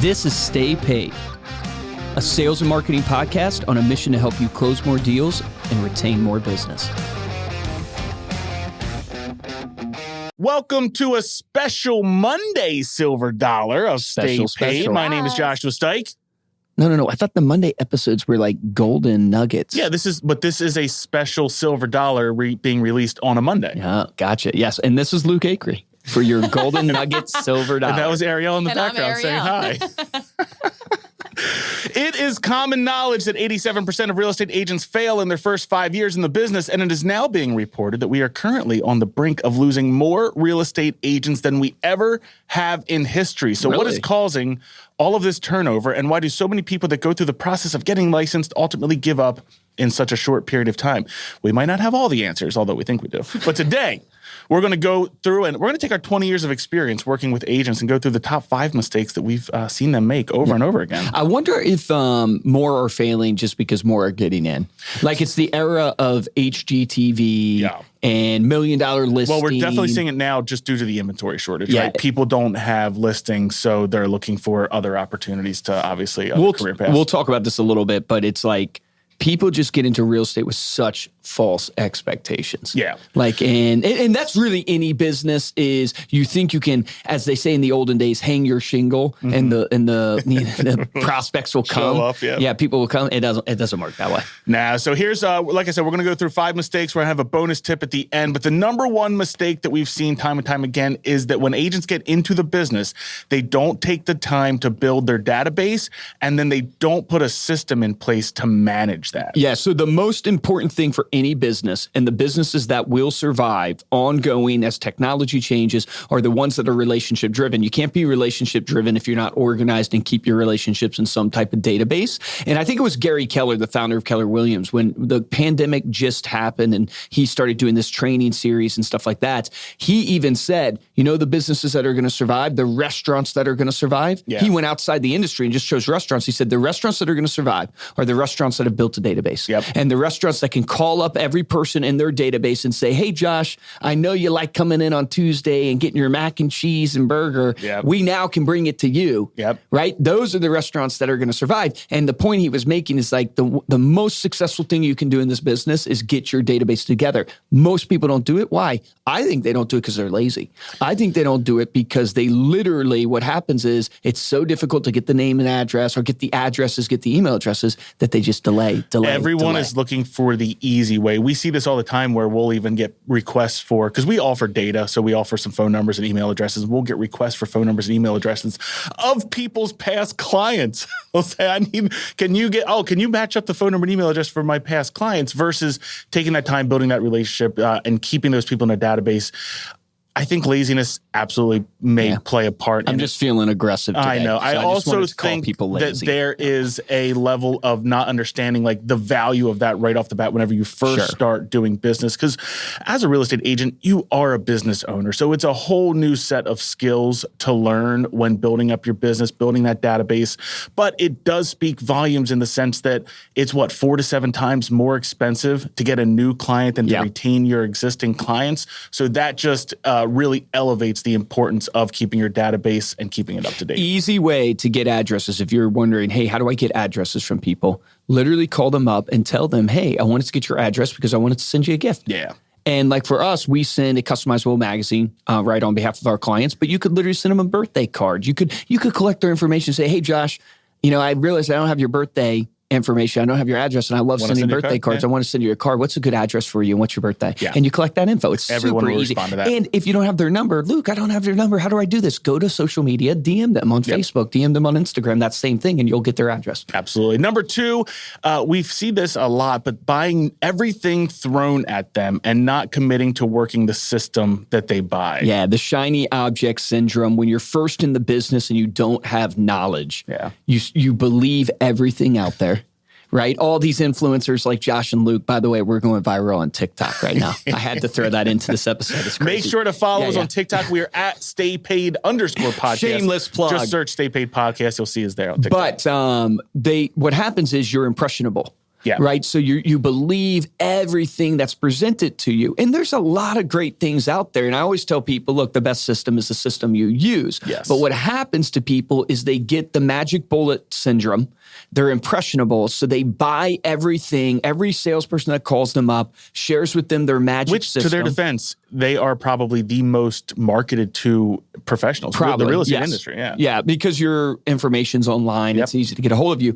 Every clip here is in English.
This is Stay Paid, a sales and marketing podcast on a mission to help you close more deals and retain more business. Welcome to a special Monday Silver Dollar of Stay Paid. My name is Joshua Stike. No. I thought the Monday episodes were like golden nuggets. Yeah, this is a special Silver Dollar being released on a Monday. Yeah, gotcha. Yes, and this is Luke Acree for your golden nuggets Silver Dollar. And that was Ariel in the background saying hi. It is common knowledge that 87% of real estate agents fail in their first 5 years in the business, and it is now being reported that we are currently on the brink of losing more real estate agents than we ever have in history. So What is causing all of this turnover, and why do so many people that go through the process of getting licensed ultimately give up in such a short period of time? We might not have all the answers, although we think we do. But today, we're going to go through and we're going to take our 20 years of experience working with agents and go through the top 5 mistakes that we've seen them make over and over again. I wonder if more are failing just because more are getting in. Like it's the era of HGTV and $1 million listings. Well, we're definitely seeing it now just due to the inventory shortage, right? People don't have listings, so they're looking for other opportunities to obviously career paths. We'll talk about this a little bit, but it's like people just get into real estate with such false expectations. Yeah. Like, and that's really any business is you think you can, as they say in the olden days, hang your shingle and the prospects will come. Show up, yeah. People will come. It doesn't work that way. Nah. So here's, like I said, we're going to go through 5 mistakes. We're going to have a bonus tip at the end. But the number one mistake that we've seen time and time again is that when agents get into the business, they don't take the time to build their database, and then they don't put a system in place to manage that. Yeah. So the most important thing for any business, and the businesses that will survive ongoing as technology changes, are the ones that are relationship driven. You can't be relationship driven if you're not organized and keep your relationships in some type of database. And I think it was Gary Keller, the founder of Keller Williams, when the pandemic just happened and he started doing this training series and stuff like that. He even said, the businesses that are going to survive, the restaurants that are going to survive. Yeah. He went outside the industry and just chose restaurants. He said the restaurants that are going to survive are the restaurants that have built a database. Yep. And the restaurants that can call up every person in their database and say, hey, Josh, I know you like coming in on Tuesday and getting your mac and cheese and burger. Yep. We now can bring it to you. Yep. Right? Those are the restaurants that are going to survive. And the point he was making is like the most successful thing you can do in this business is get your database together. Most people don't do it. Why? I think they don't do it because they're lazy. I think they don't do it because they literally, what happens is it's so difficult to get the name and address or get the addresses, get the email addresses that they just delay. Everyone is looking for the easy way. We see this all the time where we'll even get requests for, because we offer data, so we offer some phone numbers and email addresses. We'll get requests for phone numbers and email addresses of people's past clients. They'll say, can you match up the phone number and email address for my past clients, versus taking that time, building that relationship, and keeping those people in a database. I think laziness absolutely may play a part. I'm just feeling aggressive today. I know. So I also think that there is a level of not understanding like the value of that right off the bat whenever you first start doing business. Because as a real estate agent, you are a business owner. So it's a whole new set of skills to learn when building up your business, building that database. But it does speak volumes in the sense that it's 4 to 7 times more expensive to get a new client than to retain your existing clients. So that just really elevates the importance of keeping your database and keeping it up to date. Easy way to get addresses. If you're wondering, hey, how do I get addresses from people? Literally call them up and tell them, hey, I wanted to get your address because I wanted to send you a gift. Yeah. And like for us, we send a customizable magazine right on behalf of our clients, but you could literally send them a birthday card. You could collect their information and say, hey, Josh, I realized I don't have your birthday information. I don't have your address, and I love sending birthday cards. I want to send you a card. What's a good address for you, and what's your birthday? Yeah. And you collect that info. It's Everyone super will easy. Respond to that. And if you don't have their number, Luke, I don't have their number. How do I do this? Go to social media, DM them on Facebook, DM them on Instagram, that same thing, and you'll get their address. Absolutely. Number 2, we've seen this a lot, but buying everything thrown at them and not committing to working the system that they buy. Yeah, the shiny object syndrome. When you're first in the business and you don't have knowledge, you believe everything out there. Right? All these influencers like Josh and Luke, by the way, we're going viral on TikTok right now. I had to throw that into this episode. It's crazy. Make sure to follow us on TikTok. We are at StayPaid_podcast. Shameless plug. Just search Stay Paid Podcast. You'll see us there on TikTok. But what happens is you're impressionable. right? So you believe everything that's presented to you. And there's a lot of great things out there. And I always tell people, look, the best system is the system you use. Yes. But what happens to people is they get the magic bullet syndrome. They're impressionable. So they buy everything. Every salesperson that calls them up shares with them their magic system. To their defense, they are probably the most marketed to professionals, the real estate industry. Yeah, because your information's online. It's easy to get a hold of you.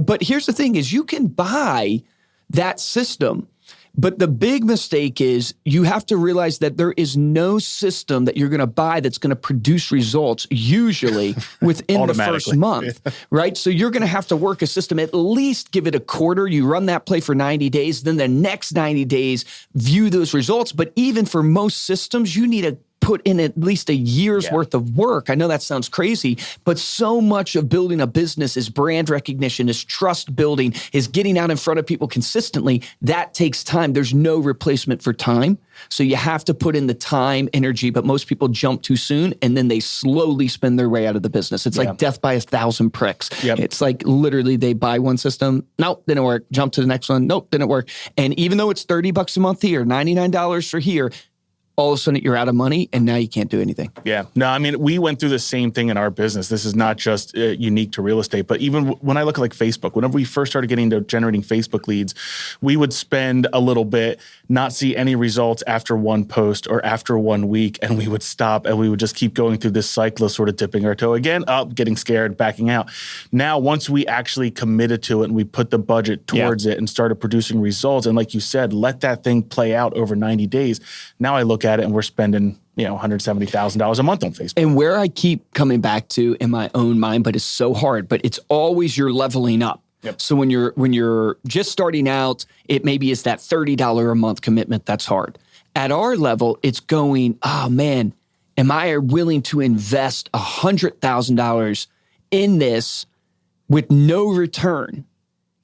But here's the thing is you can buy that system. But the big mistake is you have to realize that there is no system that you're going to buy that's going to produce results usually within the first month, right? So you're going to have to work a system, at least give it a quarter. You run that play for 90 days, then the next 90 days, view those results. But even for most systems, you need to put in at least a year's worth of work. I know that sounds crazy, but so much of building a business is brand recognition, is trust building, is getting out in front of people consistently. That takes time. There's no replacement for time. So you have to put in the time, energy, but most people jump too soon and then they slowly spend their way out of the business. It's like death by 1,000 pricks. It's like literally they buy one system. Nope, didn't work. Jump to the next one. Nope, didn't work. And even though it's $30 a month here, $99 for here, all of a sudden you're out of money and now you can't do anything. Yeah. No, I mean, we went through the same thing in our business. This is not just unique to real estate, but even when I look at like Facebook, whenever we first started getting into generating Facebook leads, we would spend a little bit, not see any results after one post or after 1 week, and we would stop and we would just keep going through this cycle of sort of dipping our toe again, up, getting scared, backing out. Now, once we actually committed to it and we put the budget towards it and started producing results, and like you said, let that thing play out over 90 days, now I look at it and we're spending $170,000 a month on Facebook. And where I keep coming back to in my own mind, but it's so hard, but it's always you're leveling up. So when you're just starting out, it maybe is that $30 a month commitment that's hard. At our level, it's going, oh man, am I willing to invest $100,000 in this with no return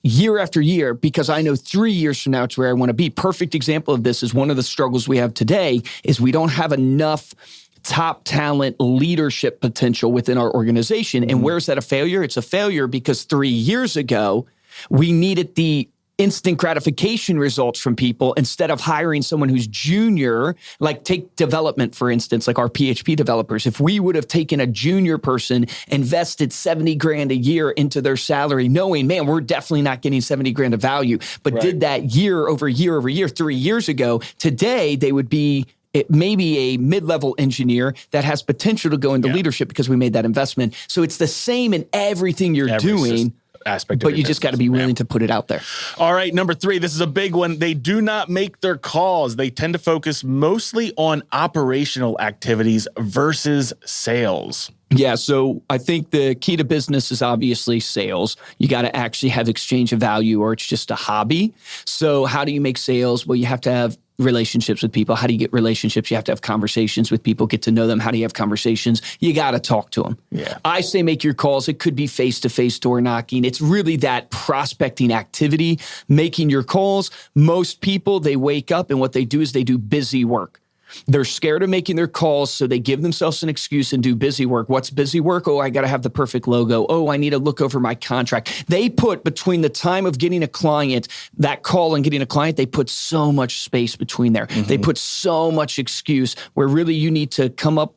year after year, because I know 3 years from now it's where I want to be. Perfect example of this is one of the struggles we have today is we don't have enough top talent leadership potential within our organization. And where's that a failure? It's a failure because 3 years ago, we needed the instant gratification results from people instead of hiring someone who's junior, like take development, for instance, like our PHP developers. If we would have taken a junior person, invested 70 grand a year into their salary, knowing, man, we're definitely not getting 70 grand of value, but did that year over year over year, 3 years ago, today they would be maybe a mid-level engineer that has potential to go into leadership because we made that investment. So it's the same in everything you're doing. Aspect but you just got to be willing to put it out there. All right, number 3, this is a big one. They do not make their calls. They tend to focus mostly on operational activities versus sales. Yeah, so I think the key to business is obviously sales. You got to actually have exchange of value or it's just a hobby. So how do you make sales? Well, you have to have relationships with people. How do you get relationships? You have to have conversations with people, get to know them. How do you have conversations? You got to talk to them. Yeah. I say make your calls. It could be face-to-face door knocking. It's really that prospecting activity, making your calls. Most people, they wake up and what they do is they do busy work. They're scared of making their calls, so they give themselves an excuse and do busy work. What's busy work? Oh, I got to have the perfect logo. Oh, I need to look over my contract. They put between the time of getting a client, that call and getting a client, they put so much space between there. They put so much excuse where really you need to come up,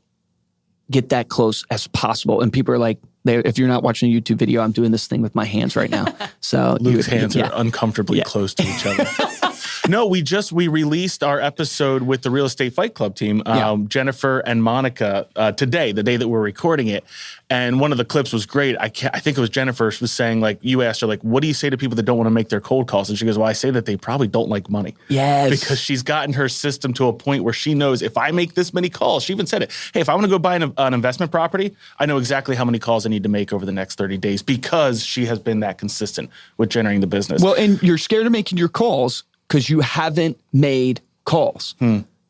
get that close as possible. And people are like, if you're not watching a YouTube video, I'm doing this thing with my hands right now. So Luke's hands are uncomfortably close to each other. No, we released our episode with the Real Estate Fight Club team, Jennifer and Monica, today, the day that we're recording it. And one of the clips was great. I think it was Jennifer was saying, like, you asked her, like, what do you say to people that don't want to make their cold calls? And she goes, well, I say that they probably don't like money. Yes. Because she's gotten her system to a point where she knows if I make this many calls, she even said it, hey, if I want to go buy an investment property, I know exactly how many calls I need to make over the next 30 days because she has been that consistent with generating the business. Well, and you're scared of making your calls because you haven't made calls,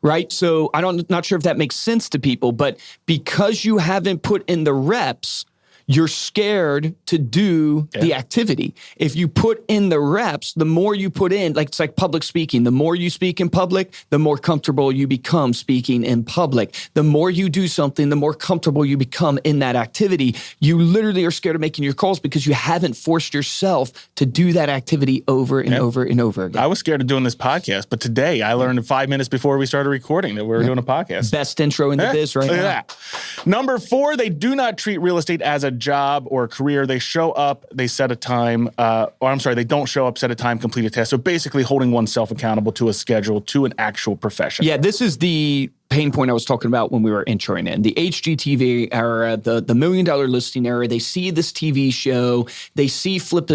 right? So not sure if that makes sense to people, but because you haven't put in the reps, you're scared to do the activity. If you put in the reps, the more you put in, like it's like public speaking. The more you speak in public, the more comfortable you become speaking in public. The more you do something, the more comfortable you become in that activity. You literally are scared of making your calls because you haven't forced yourself to do that activity over and over and over again. I was scared of doing this podcast, but today I learned 5 minutes before we started recording that we were doing a podcast. Best intro in the biz right now. That. Number 4, they do not treat real estate as a job or a career. They show up, they set a time, they don't show up, set a time, complete a test. So basically holding oneself accountable to a schedule, to an actual profession. Yeah, this is the pain point I was talking about when we were introing in. The HGTV era, the $1 million listing era, they see this TV show, they see Flip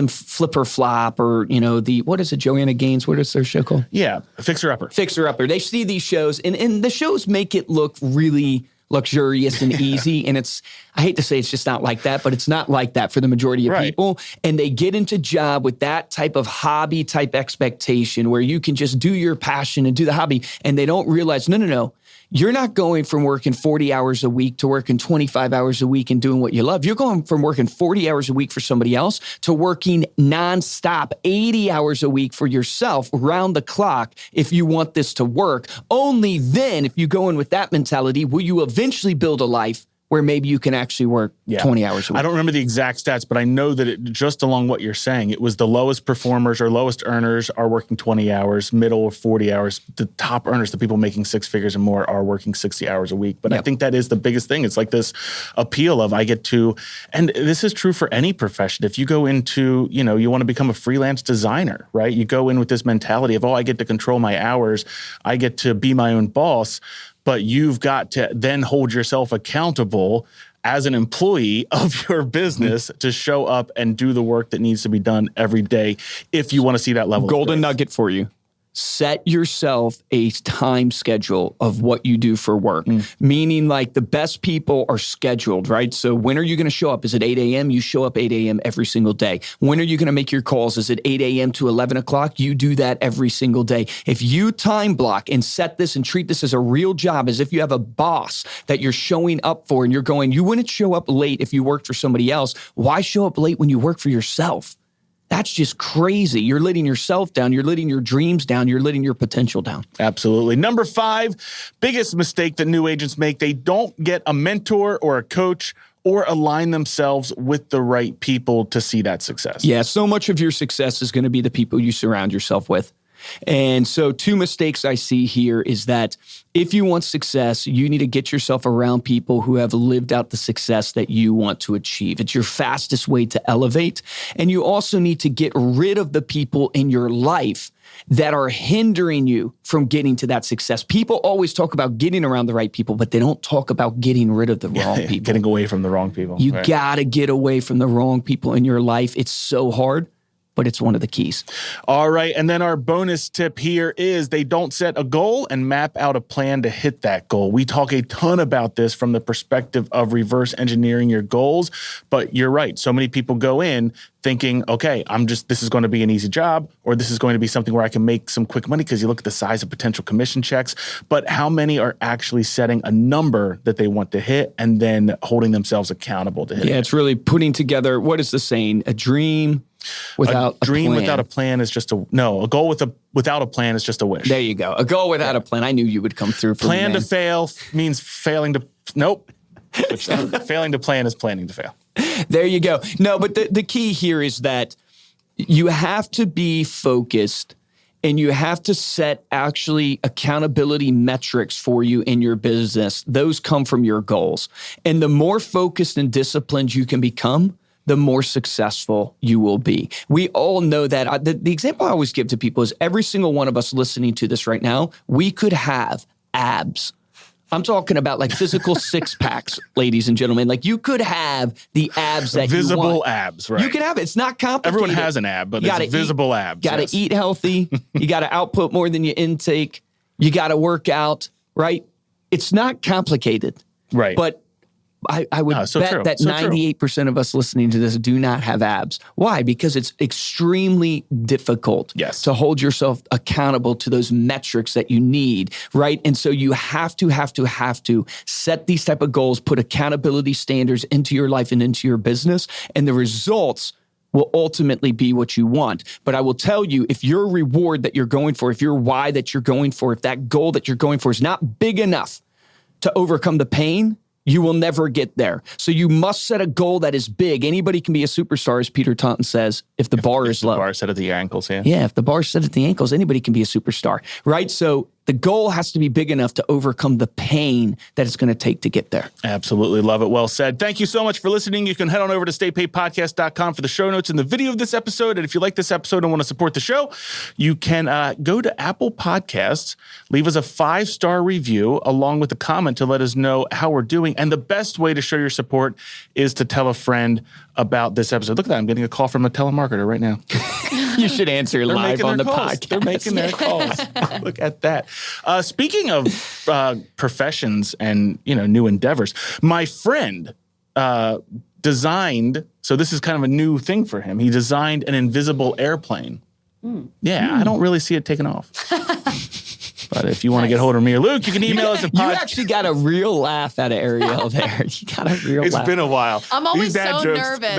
or Flop, or, what is it, Joanna Gaines, what is their show called? Yeah, Fixer Upper. Fixer Upper. They see these shows, and the shows make it look really luxurious and easy. And I hate to say it's just not like that, but it's not like that for the majority of people. And they get into job with that type of hobby type expectation where you can just do your passion and do the hobby. And they don't realize, no. You're not going from working 40 hours a week to working 25 hours a week and doing what you love. You're going from working 40 hours a week for somebody else to working nonstop 80 hours a week for yourself round the clock if you want this to work. Only then, if you go in with that mentality, will you eventually build a life where maybe you can actually work 20 hours a week. I don't remember the exact stats, but I know that just along what you're saying, it was the lowest performers or lowest earners are working 20 hours, middle of 40 hours. The top earners, the people making 6 figures and more, are working 60 hours a week. But I think that is the biggest thing. It's like this appeal of I get to, and this is true for any profession. If you go into, you want to become a freelance designer, right? You go in with this mentality of, I get to control my hours. I get to be my own boss. But you've got to then hold yourself accountable as an employee of your business to show up and do the work that needs to be done every day if you want to see that level. Golden nugget for you. Set yourself a time schedule of what you do for work, meaning like the best people are scheduled, right? So when are you going to show up? Is it 8 a.m.? You show up 8 a.m. every single day. When are you going to make your calls? Is it 8 a.m. to 11 o'clock? You do that every single day. If you time block and set this and treat this as a real job, as if you have a boss that you're showing up for and you're going, you wouldn't show up late if you worked for somebody else. Why show up late when you work for yourself? That's just crazy. You're letting yourself down. You're letting your dreams down. You're letting your potential down. Absolutely. Number 5, biggest mistake that new agents make, they don't get a mentor or a coach or align themselves with the right people to see that success. Yeah, so much of your success is going to be the people you surround yourself with. And so 2 mistakes I see here is that if you want success, you need to get yourself around people who have lived out the success that you want to achieve. It's your fastest way to elevate. And you also need to get rid of the people in your life that are hindering you from getting to that success. People always talk about getting around the right people, but they don't talk about getting rid of the wrong people. Getting away from the wrong people. You got to get away from the wrong people in your life. It's so hard, but it's one of the keys. All right. And then our bonus tip here is they don't set a goal and map out a plan to hit that goal. We talk a ton about this from the perspective of reverse engineering your goals, but you're right. So many people go in thinking, okay, this is going to be an easy job, or this is going to be something where I can make some quick money because you look at the size of potential commission checks. But how many are actually setting a number that they want to hit and then holding themselves accountable to hit it? Yeah, it's really putting together, what is the saying? A dream without a plan. Without a plan is just a goal without a plan is just a wish. There you go. A goal without a plan. I knew you would come through for plan to fail means failing to nope. Failing to plan is planning to fail. There you go. No, but the key here is that you have to be focused and you have to set actually accountability metrics for you in your business. Those come from your goals. And the more focused and disciplined you can become, the more successful you will be. We all know that. The example I always give to people is every single one of us listening to this right now, we could have abs. I'm talking about like physical 6-packs, ladies and gentlemen. Like you could have the abs that visible you want. Abs, right? You can have it. It's not complicated. Everyone has an ab, but it's visible abs. Got to eat healthy. You got to output more than you intake. You got to work out, right? It's not complicated. Right. But I would bet that 98% of us listening to this do not have abs. Why? Because it's extremely difficult to hold yourself accountable to those metrics that you need, right? And so you have to set these type of goals, put accountability standards into your life and into your business, and the results will ultimately be what you want. But I will tell you, if your reward that you're going for, if your why that you're going for, if that goal that you're going for is not big enough to overcome the pain, you will never get there. So you must set a goal that is big. Anybody can be a superstar, as Peter Taunton says, if the bar is low. The bar is set at the ankles, Yeah, if the bar is set at the ankles, anybody can be a superstar, right? So the goal has to be big enough to overcome the pain that it's going to take to get there. Absolutely. Love it. Well said. Thank you so much for listening. You can head on over to staypaidpodcast.com for the show notes and the video of this episode. And if you like this episode and want to support the show, you can go to Apple Podcasts, leave us a 5-star review along with a comment to let us know how we're doing. And the best way to show your support is to tell a friend about this episode. Look at that. I'm getting a call from a telemarketer right now. You should answer live on the podcast. They're making their calls. Look at that. Speaking of professions and new endeavors, my friend designed. So this is kind of a new thing for him. He designed an invisible airplane. I don't really see it taking off. But if you want to get hold of me or Luke, you can email us at You actually got a real laugh out of Ariel there. You got a real laugh. It's been a while. I'm always so nervous.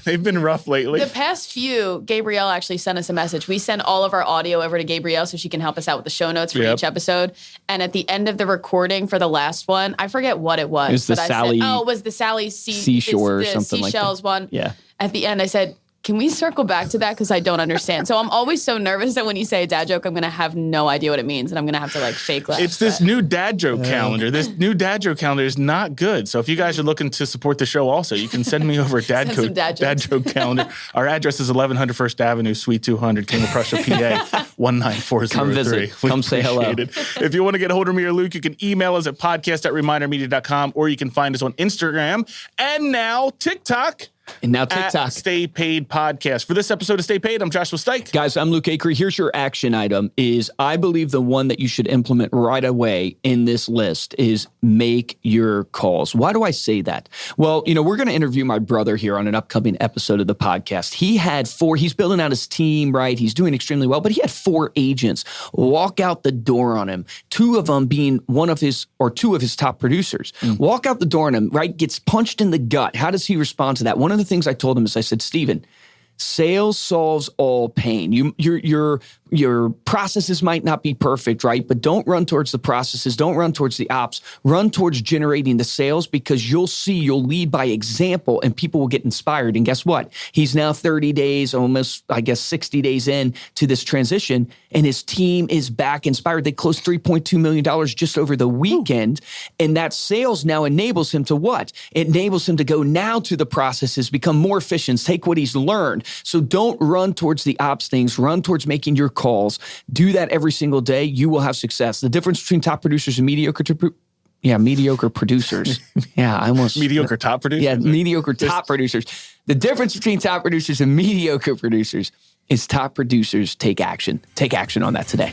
They've been rough lately. The past few, Gabrielle actually sent us a message. We send all of our audio over to Gabrielle so she can help us out with the show notes for each episode. And at the end of the recording for the last one, I forget what it was. It was the Sally. It was the Sally Seashore or something like that. Seashells one. Yeah. At the end, I said, can we circle back to that? Because I don't understand. So I'm always so nervous that when you say a dad joke, I'm going to have no idea what it means. And I'm going to have to fake laugh. It's this new dad joke calendar. This new dad joke calendar is not good. So if you guys are looking to support the show also, you can send me over a dad joke calendar. Our address is 1100 First Avenue, Suite 200, King of Prussia, PA, 19403. Come visit. Come say hello. If you want to get a hold of me or Luke, you can email us at podcast@remindermedia.com, or you can find us on Instagram and now TikTok. And now TikTok. Stay Paid Podcast. For this episode of Stay Paid, I'm Joshua Stike. Guys, I'm Luke Acree. Here's your action item is I believe the one that you should implement right away in this list is make your calls. Why do I say that? Well, we're going to interview my brother here on an upcoming episode of the podcast. He's building out his team, right? He's doing extremely well, but he had 4 agents walk out the door on him. 2 of them being two of his top producers. Walk out the door on him, right? Gets punched in the gut. How does he respond to that? One of the things I told him is I said, Steven, sales solves all pain. Your processes might not be perfect, right? But don't run towards the processes. Don't run towards the ops. Run towards generating the sales, because you'll lead by example and people will get inspired. And guess what? He's now 30 days, almost, 60 days in to this transition, and his team is back inspired. They closed $3.2 million just over the weekend. And that sales now enables him to what? It enables him to go now to the processes, become more efficient, take what he's learned. So don't run towards the ops things. Run towards making your calls. Do that every single day. You will have success. The difference between top producers and mediocre producers. Mediocre top producers? Yeah, mediocre top producers. The difference between top producers and mediocre producers is top producers take action. Take action on that today.